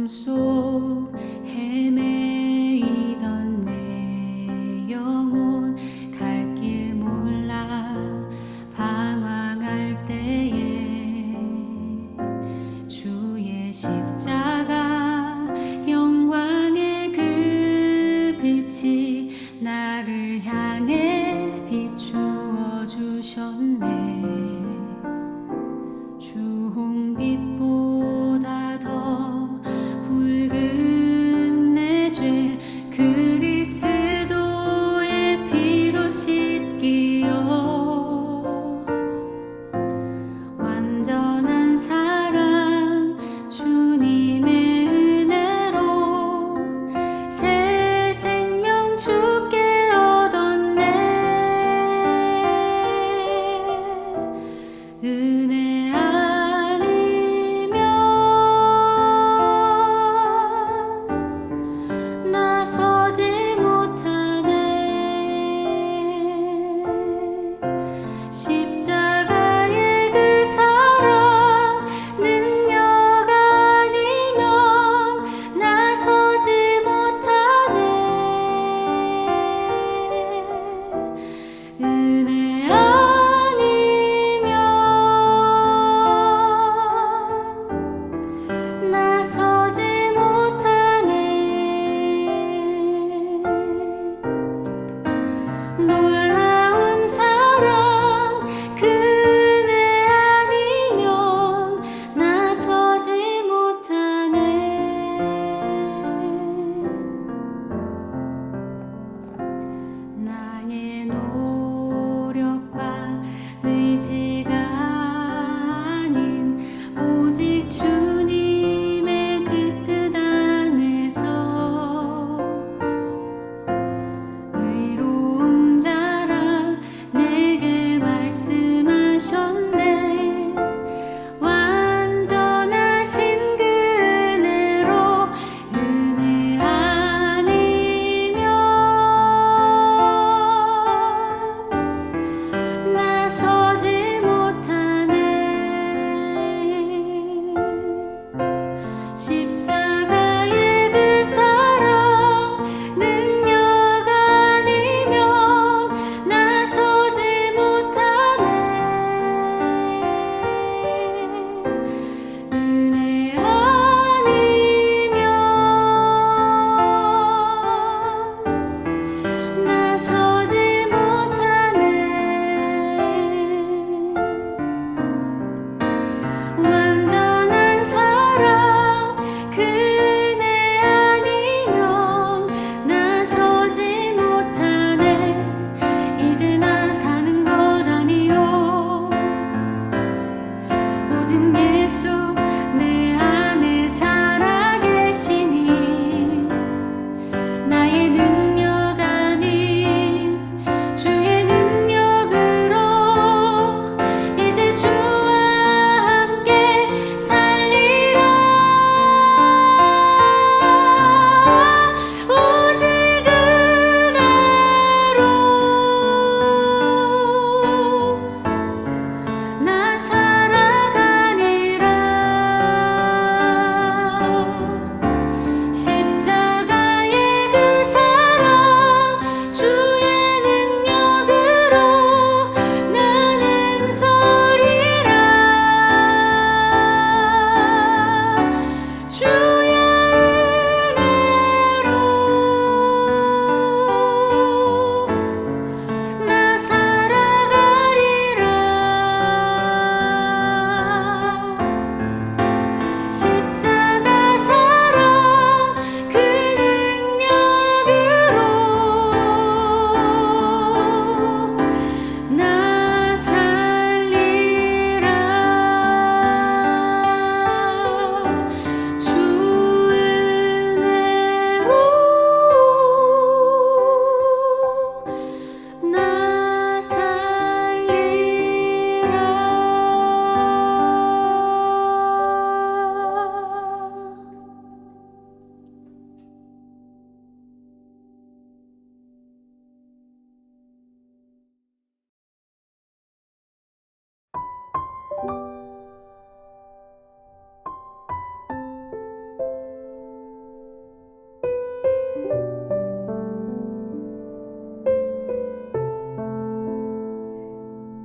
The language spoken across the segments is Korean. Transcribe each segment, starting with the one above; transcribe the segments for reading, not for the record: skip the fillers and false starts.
속 헤매이던 내 영혼 갈 길 몰라 방황할 때에 주의 십자가 영광의 그 빛이 나를 향해 비추어 주셨네. 주홍빛보다 더 붉은 내 죄 그리스도의 피로 씻기어 완전한 사랑 주님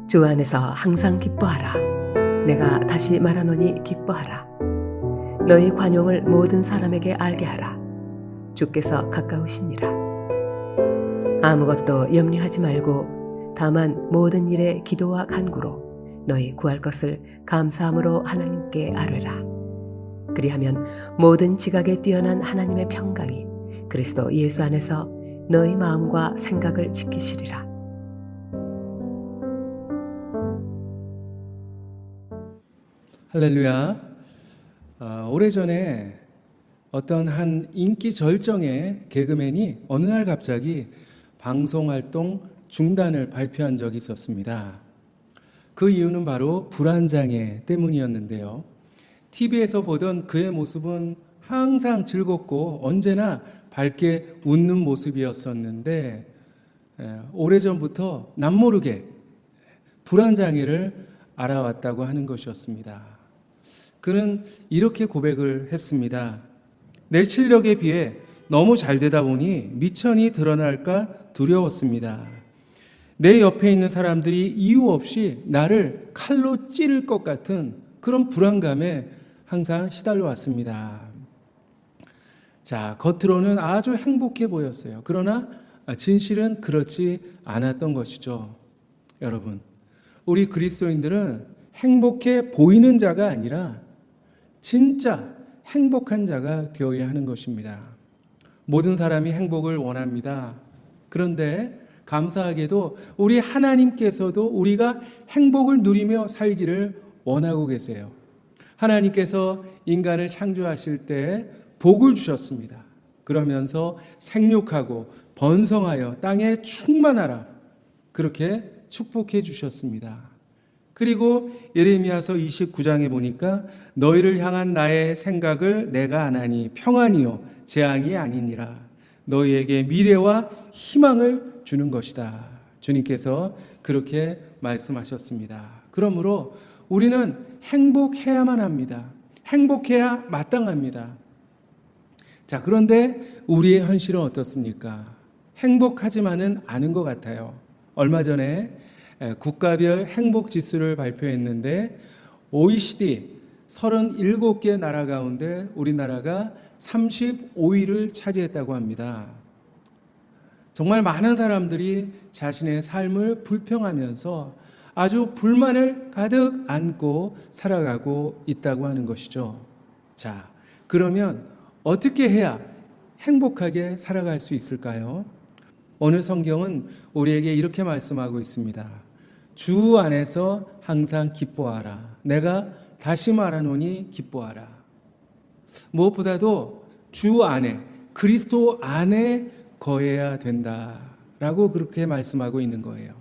주 안에서 항상 기뻐하라. 내가 다시 말하노니 기뻐하라. 너희 관용을 모든 사람에게 알게 하라. 주께서 가까우시니라. 아무것도 염려하지 말고 다만 모든 일에 기도와 간구로 너희 구할 것을 감사함으로 하나님께 아뢰라. 그리하면 모든 지각에 뛰어난 하나님의 평강이 그리스도 예수 안에서 너희 마음과 생각을 지키시리라. 할렐루야. 오래전에 어떤 한 인기 절정의 개그맨이 어느 날 갑자기 방송활동 중단을 발표한 적이 있었습니다. 그 이유는 바로 불안장애 때문이었는데요. TV에서 보던 그의 모습은 항상 즐겁고 언제나 밝게 웃는 모습이었었는데 오래전부터 남모르게 불안장애를 알아왔다고 하는 것이었습니다. 그는 이렇게 고백을 했습니다. 내 실력에 비해 너무 잘 되다 보니 미천이 드러날까 두려웠습니다. 내 옆에 있는 사람들이 이유 없이 나를 칼로 찌를 것 같은 그런 불안감에 항상 시달려 왔습니다. 자, 겉으로는 아주 행복해 보였어요. 그러나 진실은 그렇지 않았던 것이죠. 여러분, 우리 그리스도인들은 행복해 보이는 자가 아니라 진짜 행복한 자가 되어야 하는 것입니다. 모든 사람이 행복을 원합니다. 그런데 감사하게도 우리 하나님께서도 우리가 행복을 누리며 살기를 원하고 계세요. 하나님께서 인간을 창조하실 때 복을 주셨습니다. 그러면서 생육하고 번성하여 땅에 충만하라 그렇게 축복해 주셨습니다. 그리고 예레미야서 29장에 보니까 너희를 향한 나의 생각을 내가 아나니 평안이요 재앙이 아니니라. 너희에게 미래와 희망을 주는 것이다. 주님께서 그렇게 말씀하셨습니다. 그러므로 우리는 행복해야만 합니다. 행복해야 마땅합니다. 자, 그런데 우리의 현실은 어떻습니까? 행복하지만은 않은 것 같아요. 얼마 전에 국가별 행복 지수를 발표했는데 OECD 37개 나라 가운데 우리나라가 35위를 차지했다고 합니다. 정말 많은 사람들이 자신의 삶을 불평하면서 아주 불만을 가득 안고 살아가고 있다고 하는 것이죠. 자, 그러면 어떻게 해야 행복하게 살아갈 수 있을까요? 오늘 성경은 우리에게 이렇게 말씀하고 있습니다. 주 안에서 항상 기뻐하라. 내가 다시 말하노니 기뻐하라. 무엇보다도 주 안에, 그리스도 안에 거해야 된다라고 그렇게 말씀하고 있는 거예요.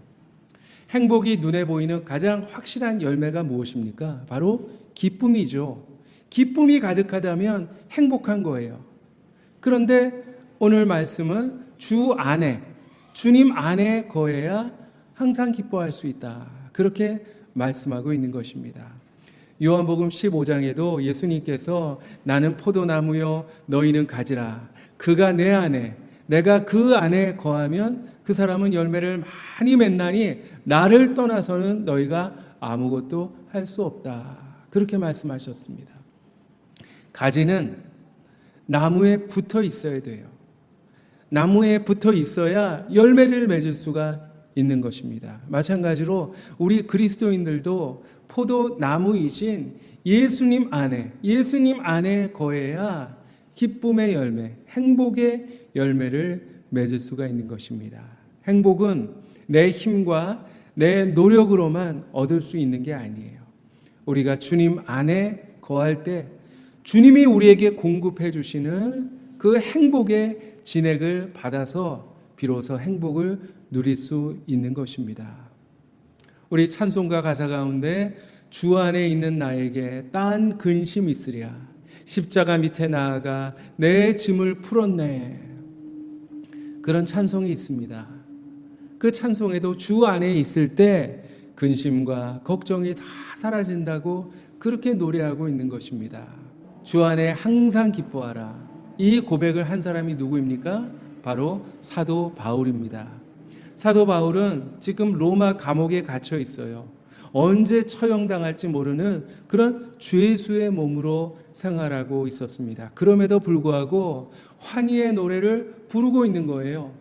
행복이 눈에 보이는 가장 확실한 열매가 무엇입니까? 바로 기쁨이죠. 기쁨이 가득하다면 행복한 거예요. 그런데 오늘 말씀은 주 안에, 주님 안에 거해야 항상 기뻐할 수 있다. 그렇게 말씀하고 있는 것입니다. 요한복음 15장에도 예수님께서 나는 포도나무요 너희는 가지라. 그가 내 안에 내가 그 안에 거하면 그 사람은 열매를 많이 맺나니 나를 떠나서는 너희가 아무것도 할 수 없다. 그렇게 말씀하셨습니다. 가지는 나무에 붙어 있어야 돼요. 나무에 붙어 있어야 열매를 맺을 수가 있는 것입니다. 마찬가지로 우리 그리스도인들도 포도나무이신 예수님 안에 거해야 기쁨의 열매, 행복의 열매를 맺을 수가 있는 것입니다. 행복은 내 힘과 내 노력으로만 얻을 수 있는 게 아니에요. 우리가 주님 안에 거할 때 주님이 우리에게 공급해 주시는 그 행복의 진액을 받아서 비로소 행복을 누릴 수 있는 것입니다. 우리 찬송가 가사 가운데 주 안에 있는 나에게 딴 근심 있으랴 십자가 밑에 나아가 내 짐을 풀었네. 그런 찬송이 있습니다. 그 찬송에도 주 안에 있을 때 근심과 걱정이 다 사라진다고 그렇게 노래하고 있는 것입니다. 주 안에 항상 기뻐하라. 이 고백을 한 사람이 누구입니까? 바로 사도 바울입니다. 사도 바울은 지금 로마 감옥에 갇혀 있어요. 언제 처형당할지 모르는 그런 죄수의 몸으로 생활하고 있었습니다. 그럼에도 불구하고 환희의 노래를 부르고 있는 거예요.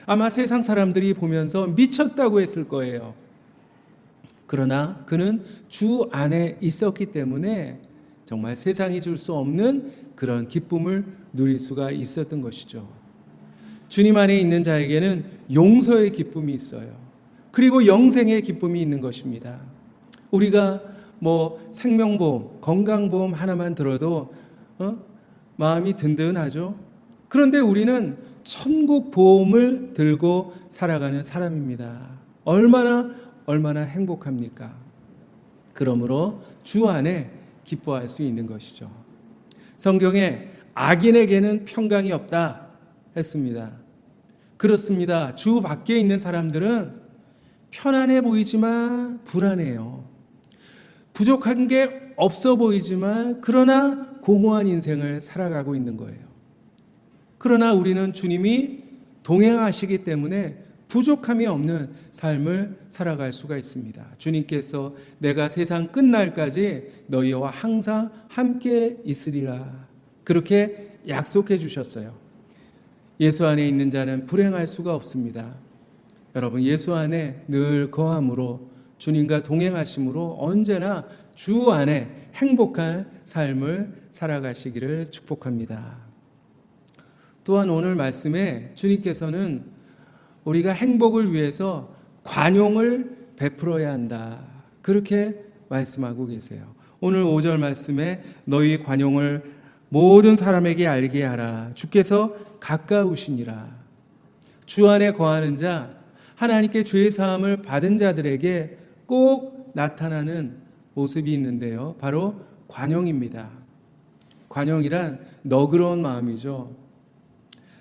아마 세상 사람들이 보면서 미쳤다고 했을 거예요. 그러나 그는 주 안에 있었기 때문에 정말 세상이 줄 수 없는 그런 기쁨을 누릴 수가 있었던 것이죠. 주님 안에 있는 자에게는 용서의 기쁨이 있어요. 그리고 영생의 기쁨이 있는 것입니다. 우리가 생명보험, 건강보험 하나만 들어도 마음이 든든하죠. 그런데 우리는 천국보험을 들고 살아가는 사람입니다. 얼마나 행복합니까? 그러므로 주 안에 기뻐할 수 있는 것이죠. 성경에 악인에게는 평강이 없다 했습니다. 그렇습니다. 주 밖에 있는 사람들은 편안해 보이지만 불안해요. 부족한 게 없어 보이지만 그러나 공허한 인생을 살아가고 있는 거예요. 그러나 우리는 주님이 동행하시기 때문에 부족함이 없는 삶을 살아갈 수가 있습니다. 주님께서 내가 세상 끝날까지 너희와 항상 함께 있으리라 그렇게 약속해 주셨어요. 예수 안에 있는 자는 불행할 수가 없습니다. 여러분, 예수 안에 늘 거함으로 주님과 동행하심으로 언제나 주 안에 행복한 삶을 살아가시기를 축복합니다. 또한 오늘 말씀에 주님께서는 우리가 행복을 위해서 관용을 베풀어야 한다 그렇게 말씀하고 계세요. 오늘 5절 말씀에 너희 관용을 모든 사람에게 알게 하라. 주께서 가까우시니라. 주 안에 거하는 자, 하나님께 죄 사함을 받은 자들에게 꼭 나타나는 모습이 있는데요. 바로 관용입니다. 관용이란 너그러운 마음이죠.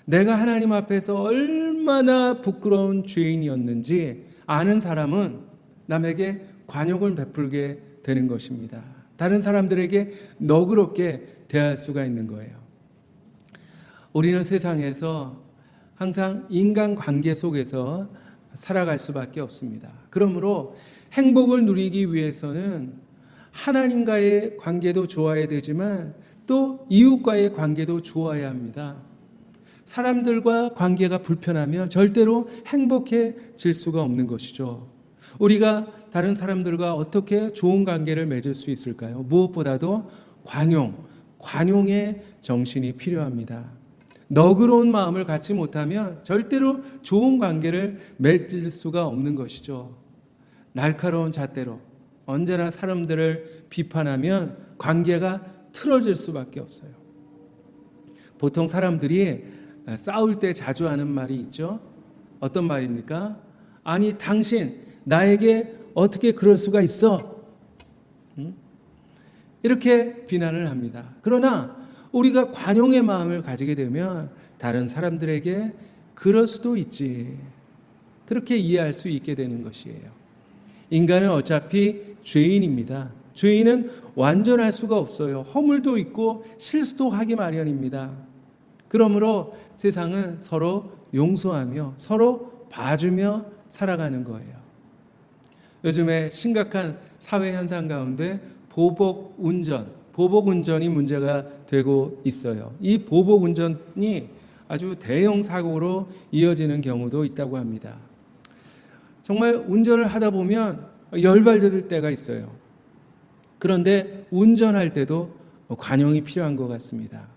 내가 하나님 앞에서 얼마나 부끄러운 죄인이었는지 아는 사람은 남에게 관용을 베풀게 되는 것입니다. 다른 사람들에게 너그럽게 대할 수가 있는 거예요. 우리는 세상에서 항상 인간관계 속에서 살아갈 수밖에 없습니다. 그러므로 행복을 누리기 위해서는 하나님과의 관계도 좋아야 되지만 또 이웃과의 관계도 좋아야 합니다. 사람들과 관계가 불편하면 절대로 행복해질 수가 없는 것이죠. 우리가 다른 사람들과 어떻게 좋은 관계를 맺을 수 있을까요? 무엇보다도 관용의 정신이 필요합니다. 너그러운 마음을 갖지 못하면 절대로 좋은 관계를 맺을 수가 없는 것이죠. 날카로운 잣대로 언제나 사람들을 비판하면 관계가 틀어질 수밖에 없어요. 보통 사람들이 싸울 때 자주 하는 말이 있죠. 어떤 말입니까? 아니, 당신 나에게 어떻게 그럴 수가 있어? 이렇게 비난을 합니다. 그러나 우리가 관용의 마음을 가지게 되면 다른 사람들에게 그럴 수도 있지, 그렇게 이해할 수 있게 되는 것이에요. 인간은 어차피 죄인입니다. 죄인은 완전할 수가 없어요. 허물도 있고 실수도 하기 마련입니다. 그러므로 세상은 서로 용서하며 서로 봐주며 살아가는 거예요. 요즘에 심각한 사회 현상 가운데 보복운전이 문제가 되고 있어요. 이 보복운전이 아주 대형 사고로 이어지는 경우도 있다고 합니다. 정말 운전을 하다 보면 열받을 때가 있어요. 그런데 운전할 때도 관용이 필요한 것 같습니다.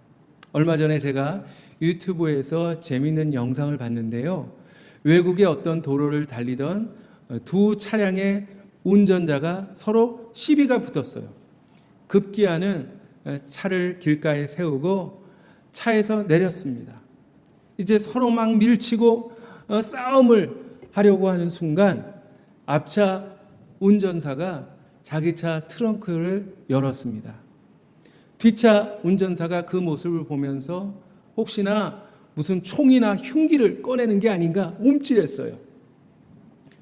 얼마 전에 제가 유튜브에서 재미있는 영상을 봤는데요. 외국의 어떤 도로를 달리던 두 차량의 운전자가 서로 시비가 붙었어요. 급기야는 차를 길가에 세우고 차에서 내렸습니다. 이제 서로 막 밀치고 싸움을 하려고 하는 순간 앞차 운전사가 자기 차 트렁크를 열었습니다. 뒷차 운전사가 그 모습을 보면서 혹시나 무슨 총이나 흉기를 꺼내는 게 아닌가 움찔했어요.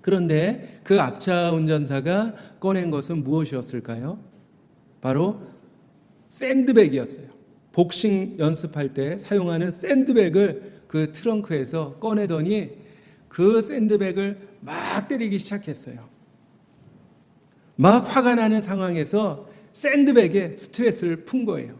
그런데 그 앞차 운전사가 꺼낸 것은 무엇이었을까요? 바로 샌드백이었어요. 복싱 연습할 때 사용하는 샌드백을 그 트렁크에서 꺼내더니 그 샌드백을 막 때리기 시작했어요. 막 화가 나는 상황에서 샌드백에 스트레스를 푼 거예요.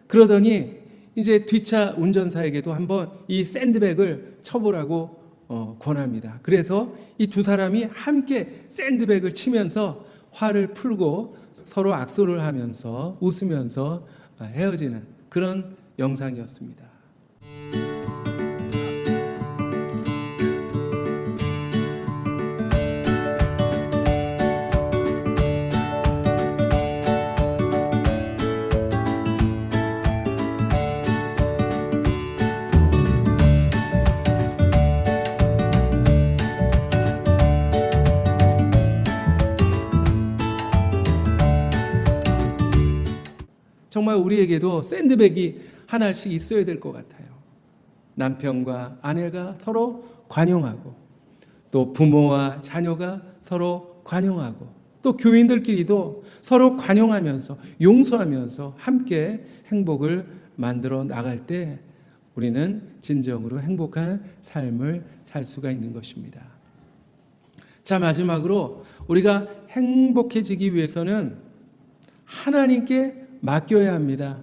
그러더니 이제 뒷차 운전사에게도 한번 이 샌드백을 쳐보라고 권합니다. 그래서 이 두 사람이 함께 샌드백을 치면서 화를 풀고 서로 악수를 하면서 웃으면서 헤어지는 그런 영상이었습니다. 정말 우리에게도 샌드백이 하나씩 있어야 될 것 같아요. 남편과 아내가 서로 관용하고, 또 부모와 자녀가 서로 관용하고, 또 교인들끼리도 서로 관용하면서 용서하면서 함께 행복을 만들어 나갈 때 우리는 진정으로 행복한 삶을 살 수가 있는 것입니다. 자, 마지막으로 우리가 행복해지기 위해서는 하나님께 맡겨야 합니다.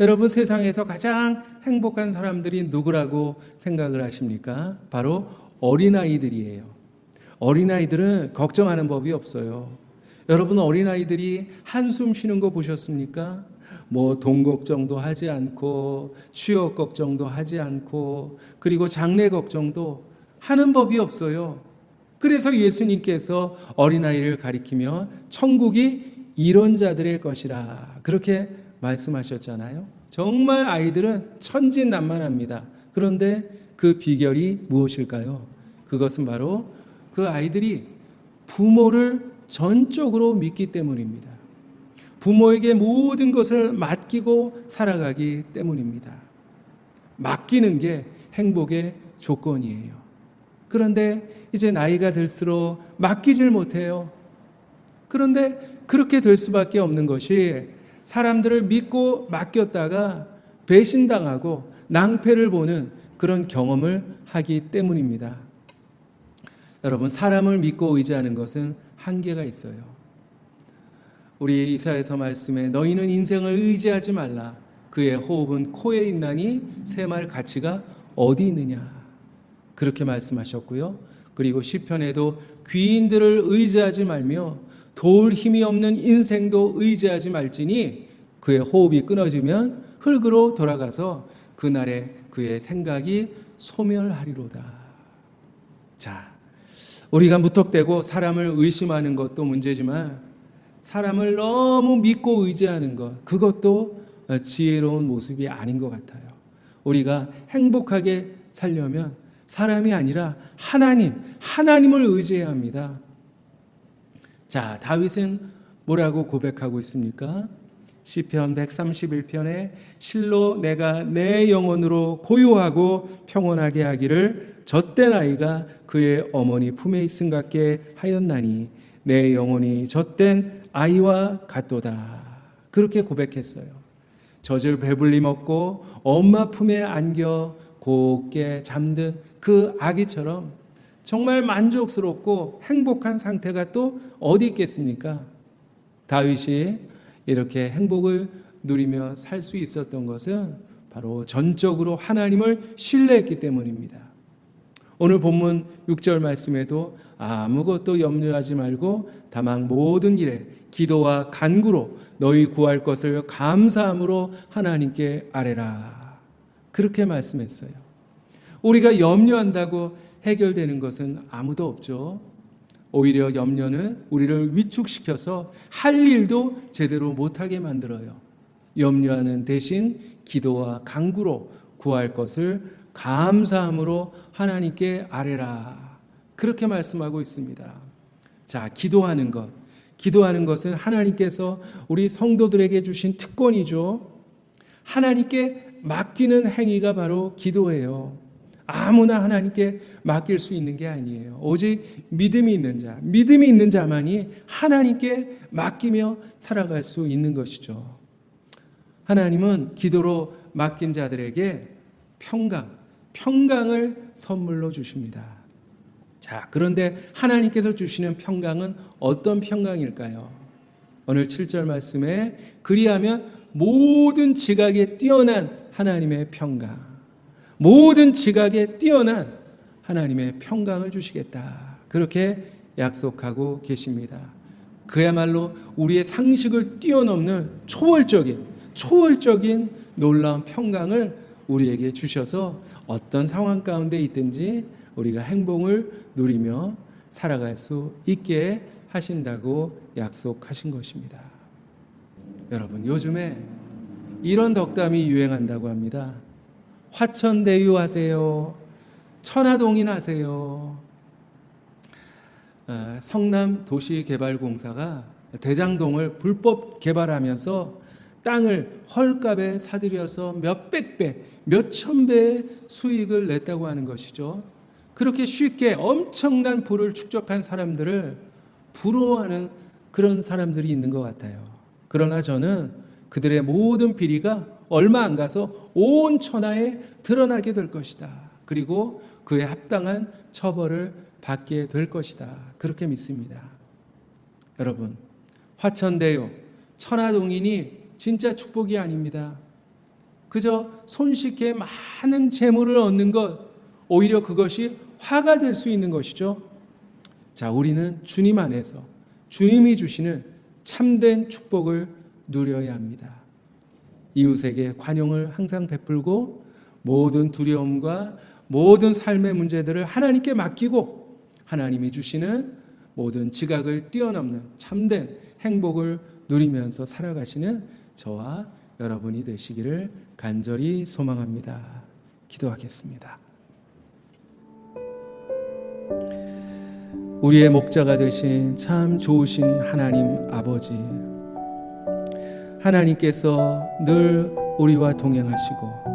여러분, 세상에서 가장 행복한 사람들이 누구라고 생각을 하십니까? 바로 어린아이들이에요. 어린아이들은 걱정하는 법이 없어요. 여러분, 어린아이들이 한숨 쉬는 거 보셨습니까? 뭐 돈 걱정도 하지 않고, 취업 걱정도 하지 않고, 그리고 장래 걱정도 하는 법이 없어요. 그래서 예수님께서 어린아이를 가리키며 천국이 이런 자들의 것이라 그렇게 말씀하셨잖아요. 정말 아이들은 천진난만합니다. 그런데 그 비결이 무엇일까요? 그것은 바로 그 아이들이 부모를 전적으로 믿기 때문입니다. 부모에게 모든 것을 맡기고 살아가기 때문입니다. 맡기는 게 행복의 조건이에요. 그런데 이제 나이가 들수록 맡기질 못해요. 그런데 그렇게 될 수밖에 없는 것이 사람들을 믿고 맡겼다가 배신당하고 낭패를 보는 그런 경험을 하기 때문입니다. 여러분, 사람을 믿고 의지하는 것은 한계가 있어요. 우리 이사야서 말씀에 너희는 인생을 의지하지 말라. 그의 호흡은 코에 있나니 샘할 가치가 어디 있느냐. 그렇게 말씀하셨고요. 그리고 시편에도 귀인들을 의지하지 말며 도울 힘이 없는 인생도 의지하지 말지니 그의 호흡이 끊어지면 흙으로 돌아가서 그날에 그의 생각이 소멸하리로다. 자, 우리가 무턱대고 사람을 의심하는 것도 문제지만 사람을 너무 믿고 의지하는 것, 그것도 지혜로운 모습이 아닌 것 같아요. 우리가 행복하게 살려면 사람이 아니라 하나님을 의지해야 합니다. 자, 다윗은 뭐라고 고백하고 있습니까? 시편 131편에 실로 내가 내 영혼으로 고요하고 평온하게 하기를 젖된 아이가 그의 어머니 품에 있음 같게 하였나니 내 영혼이 젖된 아이와 같도다. 그렇게 고백했어요. 젖을 배불리 먹고 엄마 품에 안겨 곱게 잠든 그 아기처럼 정말 만족스럽고 행복한 상태가 또 어디 있겠습니까? 다윗이 이렇게 행복을 누리며 살 수 있었던 것은 바로 전적으로 하나님을 신뢰했기 때문입니다. 오늘 본문 6절 말씀에도 아무것도 염려하지 말고 다만 모든 일에 기도와 간구로 너희 구할 것을 감사함으로 하나님께 아뢰라. 그렇게 말씀했어요. 우리가 염려한다고 해결되는 것은 아무도 없죠. 오히려 염려는 우리를 위축시켜서 할 일도 제대로 못하게 만들어요. 염려하는 대신 기도와 간구로 구할 것을 감사함으로 하나님께 아뢰라. 그렇게 말씀하고 있습니다. 자, 기도하는 것은 하나님께서 우리 성도들에게 주신 특권이죠. 하나님께 맡기는 행위가 바로 기도예요. 아무나 하나님께 맡길 수 있는 게 아니에요. 오직 믿음이 있는 자만이 하나님께 맡기며 살아갈 수 있는 것이죠. 하나님은 기도로 맡긴 자들에게 평강을 선물로 주십니다. 자, 그런데 하나님께서 주시는 평강은 어떤 평강일까요? 오늘 7절 말씀에 그리하면 모든 지각에 뛰어난 하나님의 평강, 모든 지각에 뛰어난 하나님의 평강을 주시겠다, 그렇게 약속하고 계십니다. 그야말로 우리의 상식을 뛰어넘는 초월적인 놀라운 평강을 우리에게 주셔서 어떤 상황 가운데 있든지 우리가 행복을 누리며 살아갈 수 있게 하신다고 약속하신 것입니다. 여러분, 요즘에 이런 덕담이 유행한다고 합니다. 화천대유 하세요. 천화동인 하세요. 성남도시개발공사가 대장동을 불법 개발하면서 땅을 헐값에 사들여서 몇백 배, 몇천 배의 수익을 냈다고 하는 것이죠. 그렇게 쉽게 엄청난 부를 축적한 사람들을 부러워하는 그런 사람들이 있는 것 같아요. 그러나 저는 그들의 모든 비리가 얼마 안 가서 온 천하에 드러나게 될 것이다. 그리고 그에 합당한 처벌을 받게 될 것이다, 그렇게 믿습니다. 여러분, 화천대유, 천화동인이 진짜 축복이 아닙니다. 그저 손쉽게 많은 재물을 얻는 것, 오히려 그것이 화가 될 수 있는 것이죠. 자, 우리는 주님 안에서 주님이 주시는 참된 축복을 누려야 합니다. 이웃에게 관용을 항상 베풀고 모든 두려움과 모든 삶의 문제들을 하나님께 맡기고 하나님이 주시는 모든 지각을 뛰어넘는 참된 행복을 누리면서 살아가시는 저와 여러분이 되시기를 간절히 소망합니다. 기도하겠습니다. 우리의 목자가 되신 참 좋으신 하나님 아버지, 하나님께서 늘 우리와 동행하시고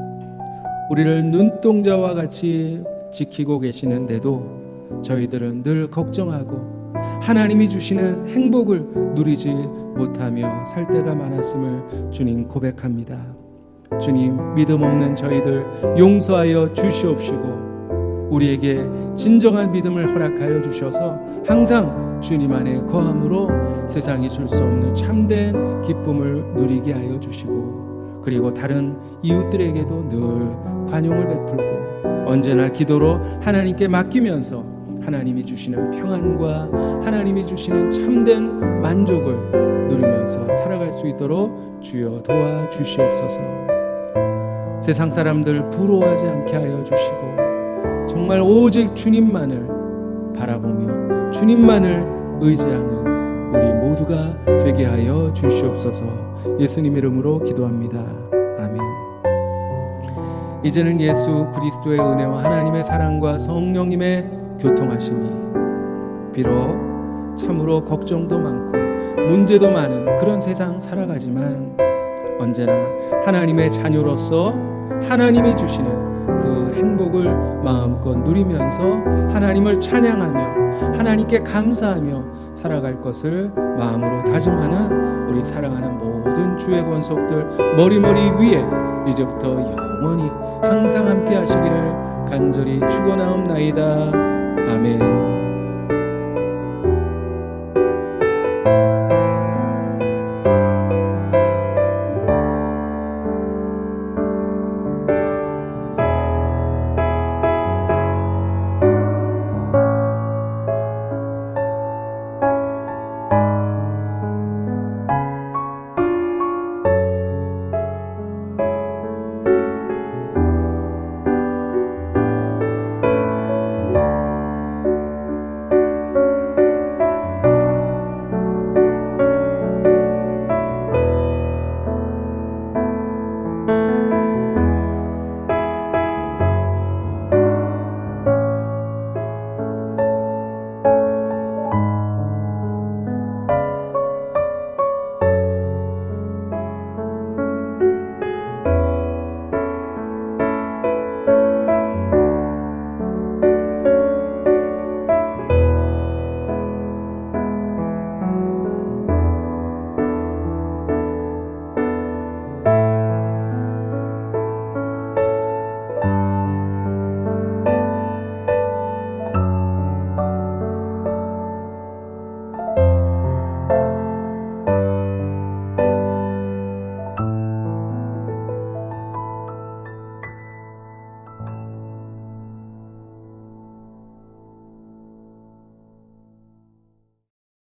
우리를 눈동자와 같이 지키고 계시는데도 저희들은 늘 걱정하고 하나님이 주시는 행복을 누리지 못하며 살 때가 많았음을 주님 고백합니다. 주님, 믿음 없는 저희들 용서하여 주시옵시고 우리에게 진정한 믿음을 허락하여 주셔서 항상 주님 안에 거함으로 세상이 줄 수 없는 참된 기쁨을 누리게 하여 주시고, 그리고 다른 이웃들에게도 늘 관용을 베풀고 언제나 기도로 하나님께 맡기면서 하나님이 주시는 평안과 하나님이 주시는 참된 만족을 누리면서 살아갈 수 있도록 주여 도와주시옵소서. 세상 사람들 부러워하지 않게 하여 주시고 정말 오직 주님만을 바라보며 주님만을 의지하는 우리 모두가 되게 하여 주시옵소서. 예수님 이름으로 기도합니다. 아멘. 이제는 예수 그리스도의 은혜와 하나님의 사랑과 성령님의 교통하심이, 비록 참으로 걱정도 많고 문제도 많은 그런 세상 살아가지만 언제나 하나님의 자녀로서 하나님이 주시는 그 행복을 마음껏 누리면서 하나님을 찬양하며 하나님께 감사하며 살아갈 것을 마음으로 다짐하는 우리 사랑하는 모든 주의 권속들 머리머리 위에 이제부터 영원히 항상 함께 하시기를 간절히 축원하옵나이다. 아멘.